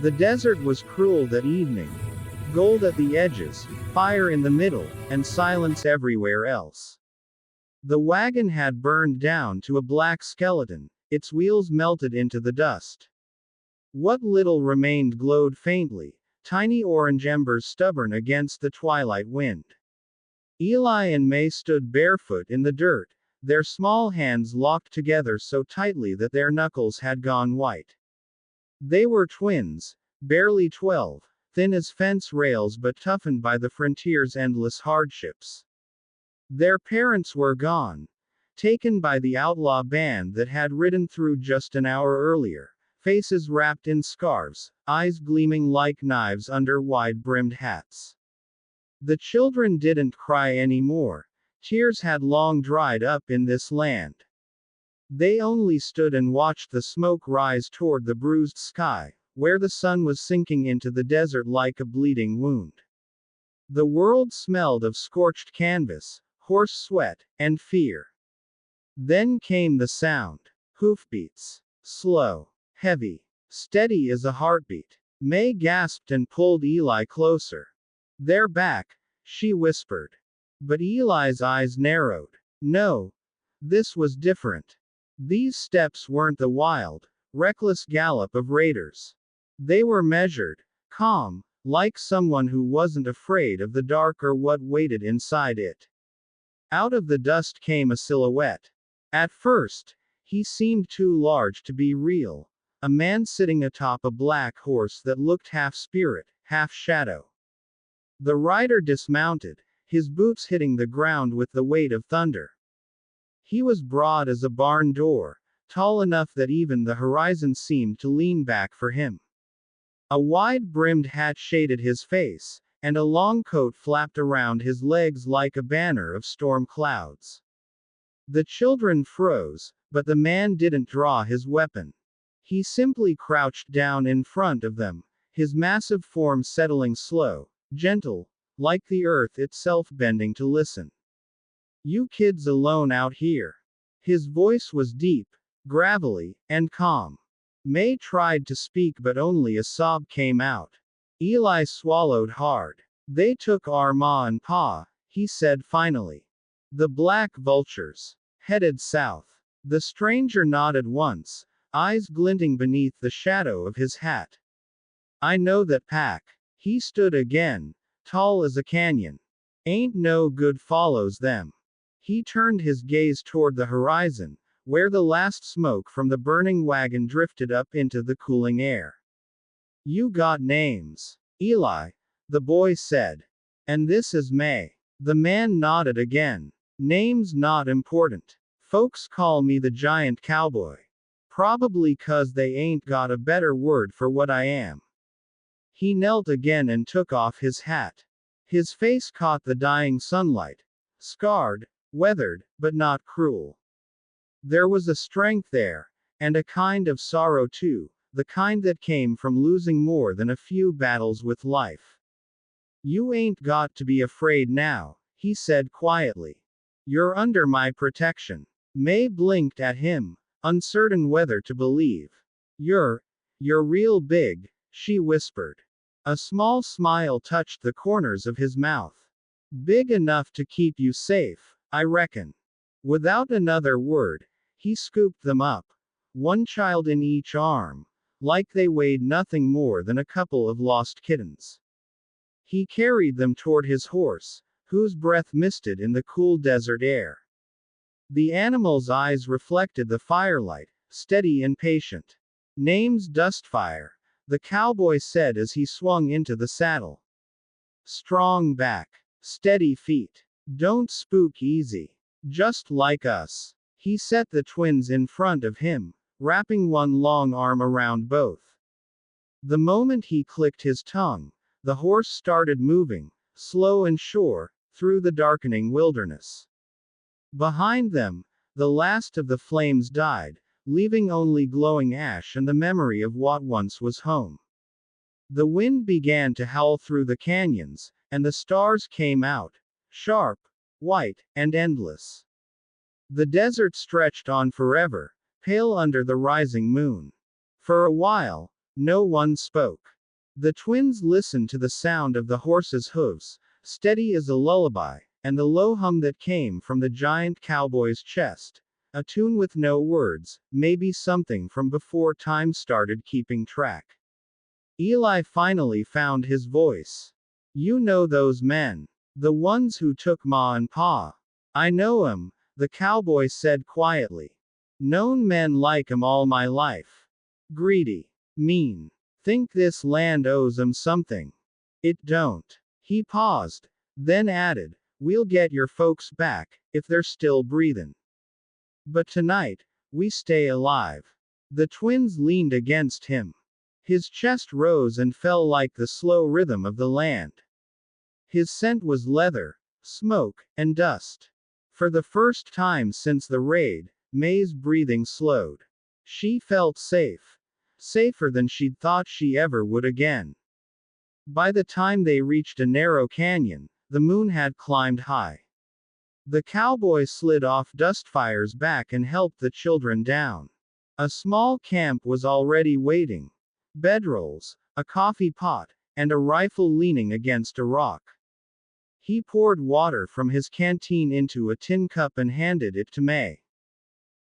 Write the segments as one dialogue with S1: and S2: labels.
S1: The desert was cruel that evening. Gold at the edges, fire in the middle, and silence everywhere else. The wagon had burned down to a black skeleton, its wheels melted into the dust. What little remained glowed faintly, tiny orange embers stubborn against the twilight wind. Eli and May stood barefoot in the dirt, their small hands locked together so tightly that their knuckles had gone white. They were twins, barely 12, thin as fence rails but toughened by the frontier's endless hardships. Their parents were gone, taken by the outlaw band that had ridden through just an hour earlier, faces wrapped in scarves, eyes gleaming like knives under wide-brimmed hats. The children didn't cry anymore. Tears had long dried up in this land. They only stood and watched the smoke rise toward the bruised sky, where the sun was sinking into the desert like a bleeding wound. The world smelled of scorched canvas, horse sweat, and fear. Then came the sound. Hoofbeats. Slow. Heavy. Steady as a heartbeat. May gasped and pulled Eli closer. "They're back," she whispered. But Eli's eyes narrowed. No. This was different. These steps weren't the wild, reckless gallop of raiders. They were measured, calm, like someone who wasn't afraid of the dark or what waited inside it. Out of the dust came a silhouette. At first, he seemed too large to be real. A man sitting atop a black horse that looked half spirit, half shadow. The rider dismounted, his boots hitting the ground with the weight of thunder. He was broad as a barn door, tall enough that even the horizon seemed to lean back for him. A wide-brimmed hat shaded his face, and a long coat flapped around his legs like a banner of storm clouds. The children froze, but the man didn't draw his weapon. He simply crouched down in front of them, his massive form settling slow, gentle, like the earth itself bending to listen. "You kids alone out here." His voice was deep, gravelly, and calm. May tried to speak but only a sob came out. Eli swallowed hard. "They took our ma and pa," he said finally. "The black vultures. Headed south." The stranger nodded once, eyes glinting beneath the shadow of his hat. "I know that pack." He stood again, tall as a canyon. "Ain't no good follows them." He turned his gaze toward the horizon, where the last smoke from the burning wagon drifted up into the cooling air. "You got names." "Eli," the boy said. "And this is May." The man nodded again. "Name's not important. Folks call me the giant cowboy. Probably 'cause they ain't got a better word for what I am." He knelt again and took off his hat. His face caught the dying sunlight. Scarred, weathered, but not cruel. There was a strength there, and a kind of sorrow too, the kind that came from losing more than a few battles with life. "You ain't got to be afraid now," he said quietly. "You're under my protection." May blinked at him, uncertain whether to believe. You're real big," she whispered. A small smile touched the corners of his mouth. "Big enough to keep you safe, I reckon." Without another word, he scooped them up, one child in each arm, like they weighed nothing more than a couple of lost kittens. He carried them toward his horse, whose breath misted in the cool desert air. The animal's eyes reflected the firelight, steady and patient. "Name's Dustfire," the cowboy said as he swung into the saddle. "Strong back. Steady feet. Don't spook easy. Just like us." He set the twins in front of him, wrapping one long arm around both. The moment he clicked his tongue, the horse started moving, slow and sure, through the darkening wilderness. Behind them, the last of the flames died, leaving only glowing ash and the memory of what once was home. The wind began to howl through the canyons, and the stars came out, sharp, white, and endless. The desert stretched on forever, pale under the rising moon. For a while, no one spoke. The twins listened to the sound of the horse's hooves, steady as a lullaby, and the low hum that came from the giant cowboy's chest. A tune with no words, maybe something from before time started keeping track. Eli finally found his voice. You know those men. The ones who took Ma and Pa. I know 'em, the cowboy said quietly. Known men like 'em all my life. Greedy. Mean. Think this land owes 'em something. It don't. He paused, then added, we'll get your folks back, if they're still breathin'. But tonight, we stay alive. The twins leaned against him. His chest rose and fell like the slow rhythm of the land. His scent was leather, smoke, and dust. For the first time since the raid, May's breathing slowed. She felt safe. Safer than she'd thought she ever would again. By the time they reached a narrow canyon, the moon had climbed high. The cowboy slid off Dustfire's back and helped the children down. A small camp was already waiting. Bedrolls, a coffee pot, and a rifle leaning against a rock. He poured water from his canteen into a tin cup and handed it to May.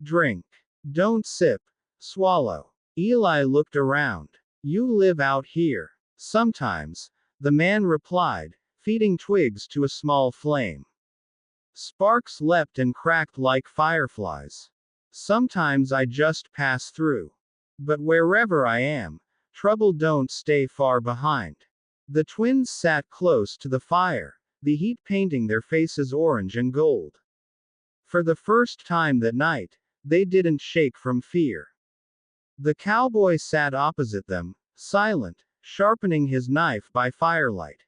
S1: Drink. Don't sip. Swallow. Eli looked around. You live out here. Sometimes, the man replied, feeding twigs to a small flame. Sparks leapt and cracked like fireflies. Sometimes I just pass through. But wherever I am, trouble don't stay far behind. The twins sat close to the fire, the heat painting their faces orange and gold. For the first time that night, they didn't shake from fear. The cowboy sat opposite them, silent, sharpening his knife by firelight.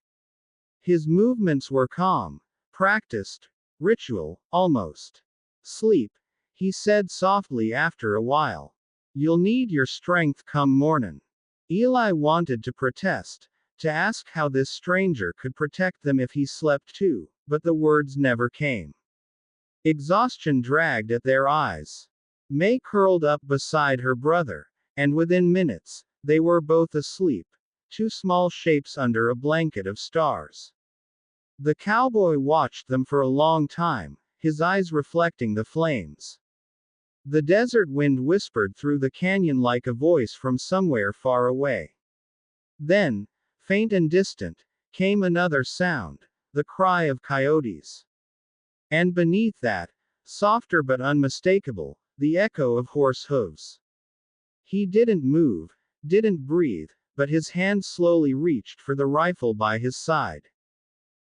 S1: His movements were calm, practiced, ritual, almost. Sleep, he said softly after a while. You'll need your strength come mornin'. Eli wanted to protest, to ask how this stranger could protect them if he slept too, but the words never came. Exhaustion dragged at their eyes. May curled up beside her brother, and within minutes, they were both asleep, two small shapes under a blanket of stars. The cowboy watched them for a long time, his eyes reflecting the flames. The desert wind whispered through the canyon like a voice from somewhere far away. Then, faint and distant, came another sound, the cry of coyotes. And beneath that, softer but unmistakable, the echo of horse hooves. He didn't move, didn't breathe, but his hand slowly reached for the rifle by his side.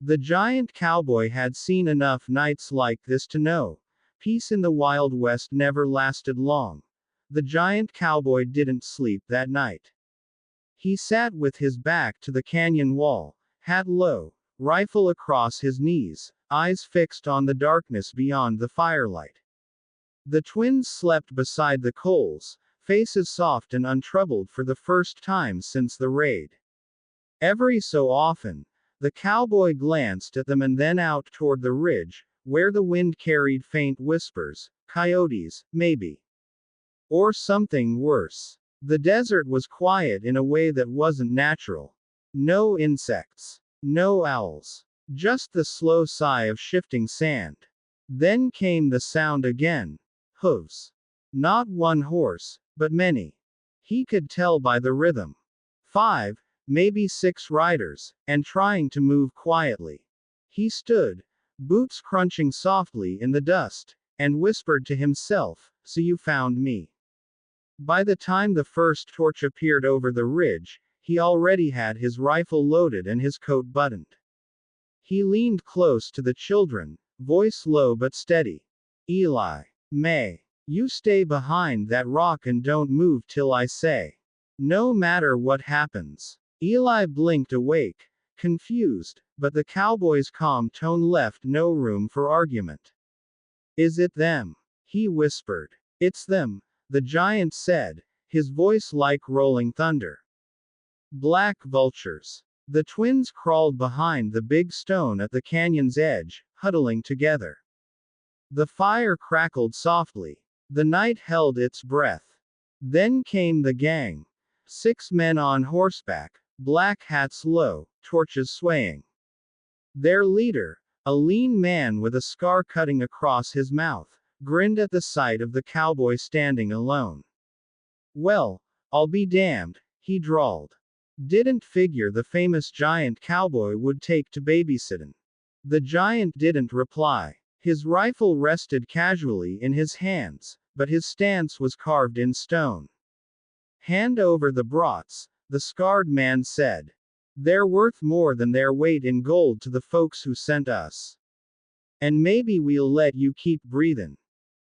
S1: The giant cowboy had seen enough nights like this to know. Peace in the Wild West never lasted long. The giant cowboy didn't sleep that night. He sat with his back to the canyon wall, hat low, rifle across his knees, eyes fixed on the darkness beyond the firelight. The twins slept beside the coals, faces soft and untroubled for the first time since the raid. Every so often, the cowboy glanced at them and then out toward the ridge, where the wind carried faint whispers, coyotes, maybe. Or something worse. The desert was quiet in a way that wasn't natural. No insects. No owls. Just the slow sigh of shifting sand. Then came the sound again. Hooves. Not one horse, but many. He could tell by the rhythm. 5, maybe 6 riders, and trying to move quietly. He stood, boots crunching softly in the dust, and whispered to himself, "So you found me." By the time the first torch appeared over the ridge, he already had his rifle loaded and his coat buttoned. He leaned close to the children, voice low but steady. Eli. May. You stay behind that rock and don't move till I say. No matter what happens. Eli blinked awake, confused, but the cowboy's calm tone left no room for argument. Is it them? He whispered. It's them, the giant said, his voice like rolling thunder. Black vultures. The twins crawled behind the big stone at the canyon's edge, huddling together. The fire crackled softly. The night held its breath. Then came the gang. 6 men on horseback, black hats low, torches swaying. Their leader, a lean man with a scar cutting across his mouth, grinned at the sight of the cowboy standing alone. Well, I'll be damned, he drawled. Didn't figure the famous giant cowboy would take to babysittin'. The giant didn't reply. His rifle rested casually in his hands, but his stance was carved in stone. Hand over the brats, the scarred man said. They're worth more than their weight in gold to the folks who sent us. And maybe we'll let you keep breathin'.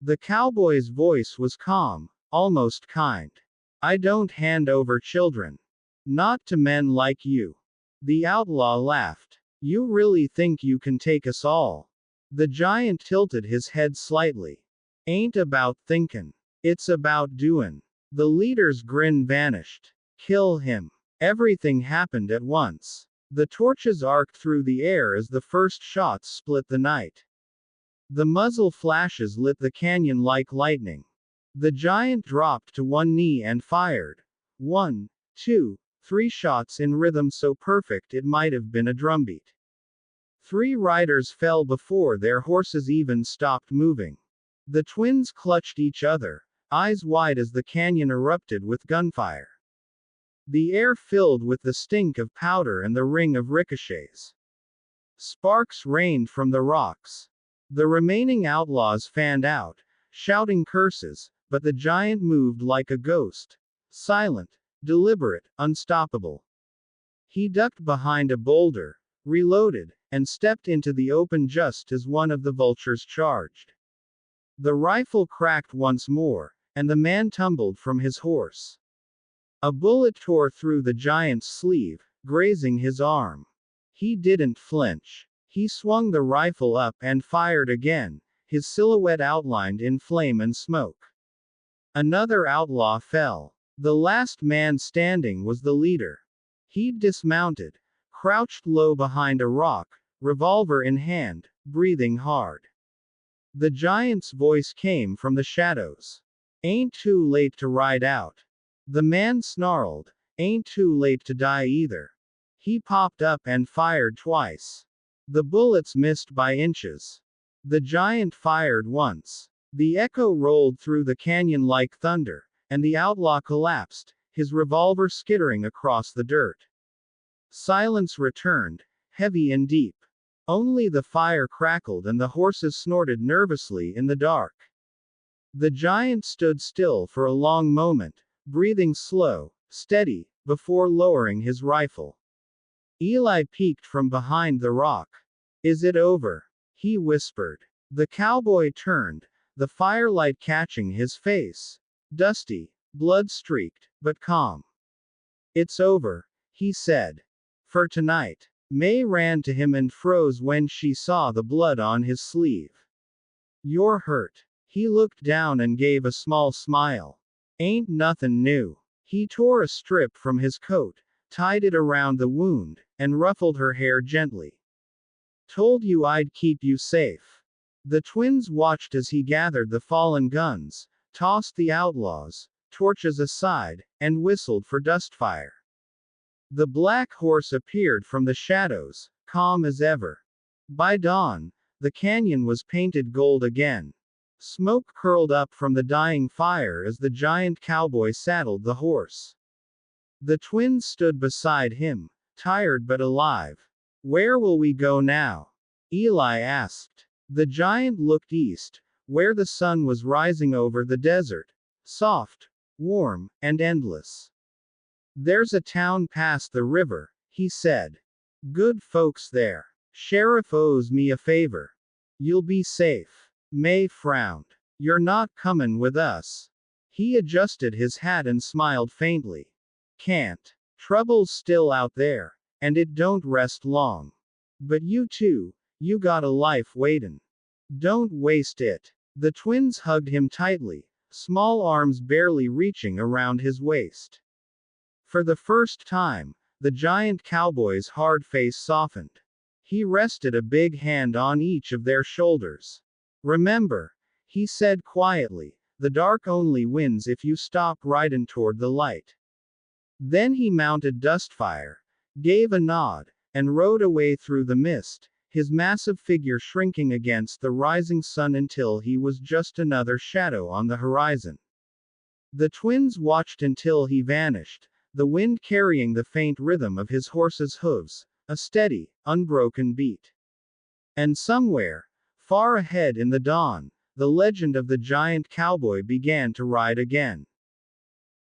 S1: The cowboy's voice was calm, almost kind. I don't hand over children. Not to men like you. The outlaw laughed. You really think you can take us all? The giant tilted his head slightly. Ain't about thinkin'. It's about doin'. The leader's grin vanished. Kill him. Everything happened at once. The torches arced through the air as the first shots split the night. The muzzle flashes lit the canyon like lightning. The giant dropped to one knee and fired. 1, 2, 3 shots in rhythm so perfect it might have been a drumbeat. 3 riders fell before their horses even stopped moving. The twins clutched each other, eyes wide as the canyon erupted with gunfire. The air filled with the stink of powder and the ring of ricochets. Sparks rained from the rocks. The remaining outlaws fanned out, shouting curses, but the giant moved like a ghost. Silent, deliberate, unstoppable. He ducked behind a boulder, reloaded, and stepped into the open just as one of the vultures charged. The rifle cracked once more, and the man tumbled from his horse. A bullet tore through the giant's sleeve, grazing his arm. He didn't flinch. He swung the rifle up and fired again, his silhouette outlined in flame and smoke. Another outlaw fell. The last man standing was the leader. He'd dismounted, crouched low behind a rock, revolver in hand, breathing hard. The giant's voice came from the shadows. Ain't too late to ride out. The man snarled, ain't too late to die either. He popped up and fired twice. The bullets missed by inches. The giant fired once. The echo rolled through the canyon like thunder, and the outlaw collapsed, his revolver skittering across the dirt. Silence returned, heavy and deep. Only the fire crackled and the horses snorted nervously in the dark. The giant stood still for a long moment, breathing slow, steady, before lowering his rifle. Eli peeked from behind the rock. Is it over? He whispered. The cowboy turned, the firelight catching his face. Dusty, blood-streaked, but calm. It's over, he said. For tonight. May ran to him and froze when she saw the blood on his sleeve. You're hurt. He looked down and gave a small smile. Ain't nothin' new. He tore a strip from his coat, tied it around the wound, and ruffled her hair gently. Told you I'd keep you safe. The twins watched as he gathered the fallen guns, tossed the outlaws, torches aside, and whistled for Dustfire. The black horse appeared from the shadows, calm as ever. By dawn, the canyon was painted gold again. Smoke curled up from the dying fire as the giant cowboy saddled the horse. The twins stood beside him, tired but alive. Where will we go now? Eli asked. The giant looked east, where the sun was rising over the desert, soft, warm, and endless. There's a town past the river, he said. Good folks there. Sheriff owes me a favor. You'll be safe. May frowned. You're not comin' with us. He adjusted his hat and smiled faintly. Can't. Trouble's still out there, and it don't rest long. But you too, you got a life waitin'. Don't waste it. The twins hugged him tightly, small arms barely reaching around his waist. For the first time, the giant cowboy's hard face softened. He rested a big hand on each of their shoulders. Remember, he said quietly, the dark only wins if you stop ridin' toward the light. Then he mounted Dustfire, gave a nod, and rode away through the mist, his massive figure shrinking against the rising sun until he was just another shadow on the horizon. The twins watched until he vanished, the wind carrying the faint rhythm of his horse's hooves, a steady, unbroken beat. And somewhere, far ahead in the dawn, the legend of the giant cowboy began to ride again.